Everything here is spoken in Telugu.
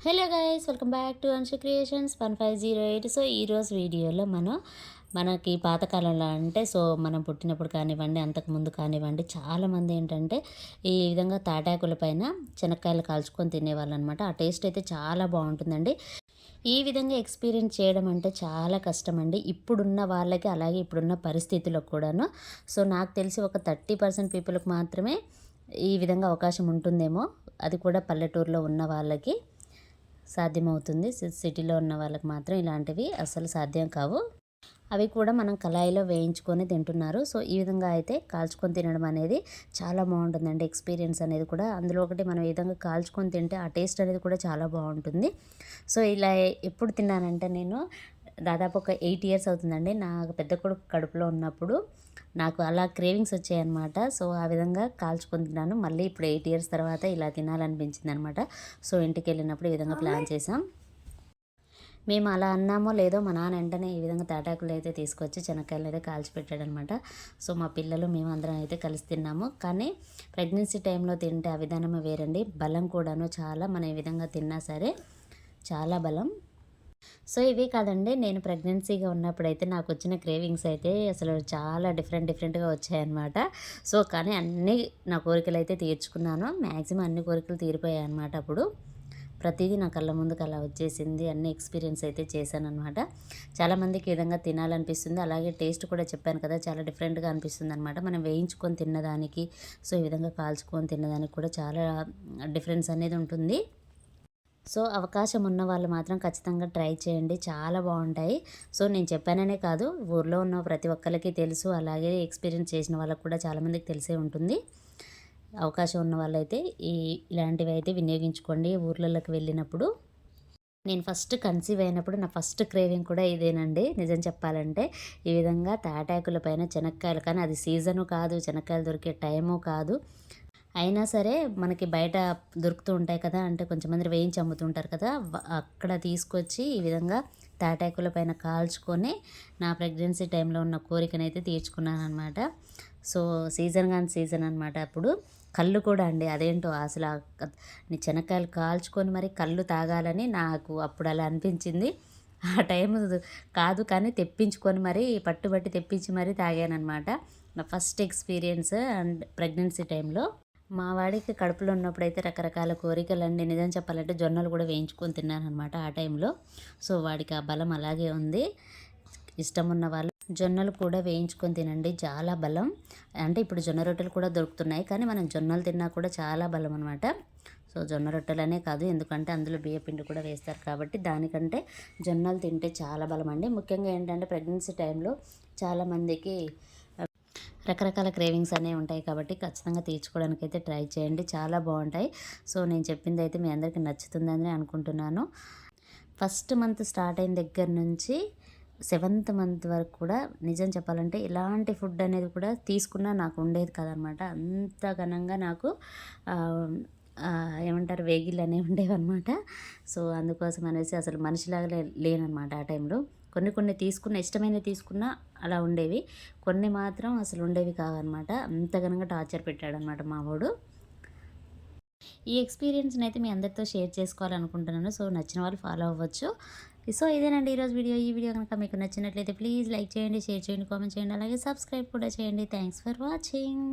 Hello guys, welcome back to Anshu creations 1508. So ఈరోజు వీడియోలో మనకి పాతకాలంలో అంటే మనం పుట్టినప్పుడు కానివ్వండి, అంతకుముందు కానివ్వండి, చాలామంది ఏంటంటే ఈ విధంగా తాటాకుల పైన శనక్కాయలు కాల్చుకొని తినేవాళ్ళు అనమాట. ఆ టేస్ట్ అయితే చాలా బాగుంటుందండి. ఈ విధంగా ఎక్స్పీరియన్స్ చేయడం అంటే చాలా కష్టమండి, ఇప్పుడున్న వాళ్ళకి, అలాగే ఇప్పుడున్న పరిస్థితుల్లో కూడాను. సో నాకు తెలిసి ఒక 30% పీపుల్కి మాత్రమే ఈ విధంగా అవకాశం ఉంటుందేమో, అది కూడా పల్లెటూరులో ఉన్న వాళ్ళకి సాధ్యమవుతుంది. సిటీలో ఉన్న వాళ్ళకి మాత్రం ఇలాంటివి అస్సలు సాధ్యం కావు. అవి కూడా మనం కళాయిలో వేయించుకొని తింటున్నారు. సో ఈ విధంగా అయితే కాల్చుకొని తినడం అనేది చాలా బాగుంటుందండి. ఎక్స్పీరియన్స్ అనేది కూడా అందులో ఒకటి, మనం ఈ విధంగా కాల్చుకొని తింటే ఆ టేస్ట్ అనేది కూడా చాలా బాగుంటుంది. సో ఇలా ఎప్పుడు తిన్నానంటే, నేను దాదాపు ఒక 8 ఇయర్స్ అవుతుందండి. నా పెద్ద కొడుకు కడుపులో ఉన్నప్పుడు నాకు అలా క్రేవింగ్స్ వచ్చాయన్నమాట. సో ఆ విధంగా కాల్చుకొని తిన్నాను. మళ్ళీ ఇప్పుడు 8 ఇయర్స్ తర్వాత ఇలా తినాలనిపించింది అనమాట. సో ఇంటికి వెళ్ళినప్పుడు ఈ విధంగా ప్లాన్ చేసాం. మేము అలా అన్నామో లేదో, మా నాన్న వెంటనే ఈ విధంగా తాటాకులు అయితే తీసుకొచ్చి శనక్కాయలు అయితే కాల్చి పెట్టాడనమాట. సో మా పిల్లలు మేము అందరం అయితే కలిసి తిన్నాము. కానీ ప్రెగ్నెన్సీ టైంలో తింటే ఆ విధానమే వేరండి. బలం కూడాను చాలా, మనం ఈ విధంగా తిన్నా సరే చాలా బలం. సో ఇవే కాదండి, నేను ప్రెగ్నెన్సీగా ఉన్నప్పుడైతే నాకు వచ్చిన క్రేవింగ్స్ అయితే అసలు చాలా డిఫరెంట్గా వచ్చాయన్నమాట. సో కానీ అన్నీ నా కోరికలు అయితే తీర్చుకున్నాను. మ్యాక్సిమం అన్ని కోరికలు తీరిపోయాయి అన్నమాట. అప్పుడు ప్రతిదీ నా కళ్ళ ముందుకు అలా వచ్చేసింది. అన్ని ఎక్స్పీరియన్స్ అయితే చేశానన్నమాట. చాలామందికి ఈ విధంగా తినాలనిపిస్తుంది. అలాగే టేస్ట్ కూడా చెప్పాను కదా, చాలా డిఫరెంట్గా అనిపిస్తుంది అనమాట. మనం వేయించుకొని తిన్నదానికి, సో ఈ విధంగా కాల్చుకొని తిన్నదానికి కూడా చాలా డిఫరెన్స్ అనేది ఉంటుంది. సో అవకాశం ఉన్న వాళ్ళు మాత్రం ఖచ్చితంగా ట్రై చేయండి, చాలా బాగుంటాయి. సో నేను చెప్పాననే కాదు, ఊర్లో ఉన్న ప్రతి ఒక్కరికి తెలుసు. అలాగే ఎక్స్పీరియన్స్ చేసిన వాళ్ళకు కూడా చాలామందికి తెలిసే ఉంటుంది. అవకాశం ఉన్న వాళ్ళైతే ఇలాంటివి అయితే వినియోగించుకోండి ఊర్లలోకి వెళ్ళినప్పుడు. నేను ఫస్ట్ కన్సీవ్ అయినప్పుడు నా ఫస్ట్ క్రేవింగ్ కూడా ఇదేనండి, నిజం చెప్పాలంటే. ఈ విధంగా తాటాకుల పైన శనక్కాయలు, కానీ అది సీజను కాదు, శనక్కాయలు దొరికే టైము కాదు. అయినా సరే మనకి బయట దొరుకుతూ ఉంటాయి కదా, అంటే కొంచెం మంది వేయించి అమ్ముతుంటారు కదా, అక్కడ తీసుకొచ్చి ఈ విధంగా తాటాకుల పైన కాల్చుకొని నా ప్రెగ్నెన్సీ టైంలో ఉన్న కోరికనైతే తీర్చుకున్నాను అనమాట. సో సీజన్ కానీ సీజన్ అనమాట. అప్పుడు కళ్ళు కూడా అండి, అదేంటో అసలు శనక్కాయలు కాల్చుకొని మరి కళ్ళు తాగాలని నాకు అప్పుడు అలా అనిపించింది. ఆ టైం కాదు కానీ తెప్పించుకొని మరి పట్టుబట్టి తెప్పించి మరీ తాగానమాట. నా ఫస్ట్ ఎక్స్పీరియన్స్ అండ్ ప్రెగ్నెన్సీ టైంలో. మా వాడికి కడుపులో ఉన్నప్పుడైతే రకరకాల కోరికలండి, నిజం చెప్పాలంటే జొన్నలు కూడా వేయించుకొని తిన్నానమాట ఆ టైంలో. సో వాడికి ఆ బలం అలాగే ఉంది. ఇష్టం ఉన్న వాళ్ళు జొన్నలు కూడా వేయించుకొని తినండి, చాలా బలం. అంటే ఇప్పుడు జొన్న రొట్టెలు కూడా దొరుకుతున్నాయి, కానీ మనం జొన్నలు తిన్నా కూడా చాలా బలం అనమాట. సో జొన్న రొట్టెలనే కాదు, ఎందుకంటే అందులో బియ్యపిండి కూడా వేస్తారు కాబట్టి, దానికంటే జొన్నలు తింటే చాలా బలం అండి. ముఖ్యంగా ఏంటంటే ప్రెగ్నెన్సీ టైంలో చాలామందికి రకరకాల క్రేవింగ్స్ అనేవి ఉంటాయి కాబట్టి ఖచ్చితంగా తీర్చుకోవడానికి అయితే ట్రై చేయండి, చాలా బాగుంటాయి. సో నేను చెప్పింది అయితే మీ అందరికీ నచ్చుతుందని అనుకుంటున్నాను. ఫస్ట్ మంత్ స్టార్ట్ అయిన దగ్గర నుంచి 7th మంత్ వరకు కూడా నిజం చెప్పాలంటే ఇలాంటి ఫుడ్ అనేది కూడా తీసుకున్నా నాకు ఉండేది కదనమాట. అంత ఘనంగా నాకు ఏమంటారు, వేగిళ్ళు అనేవి ఉండేవన్నమాట. సో అందుకోసం అనేసి అసలు మనిషిలాగా లేనమాట ఆ టైంలో. కొన్ని తీసుకున్న, ఇష్టమైనవి తీసుకున్నా అలా ఉండేవి, కొన్ని మాత్రం అసలు ఉండేవి కావన్నమాట. అంత ఘనంగా టార్చర్ పెట్టాడనమాట మా వాడు. ఈ ఎక్స్పీరియన్స్ని అయితే మీ అందరితో షేర్ చేసుకోవాలనుకుంటున్నాను. సో నచ్చిన వాళ్ళు ఫాలో అవ్వచ్చు. సో ఇదేనండి ఈరోజు వీడియో. ఈ వీడియో కనుక మీకు నచ్చినట్లయితే ప్లీజ్ లైక్ చేయండి, షేర్ చేయండి, కామెంట్ చేయండి, అలాగే సబ్స్క్రైబ్ కూడా చేయండి. Thanks for watching.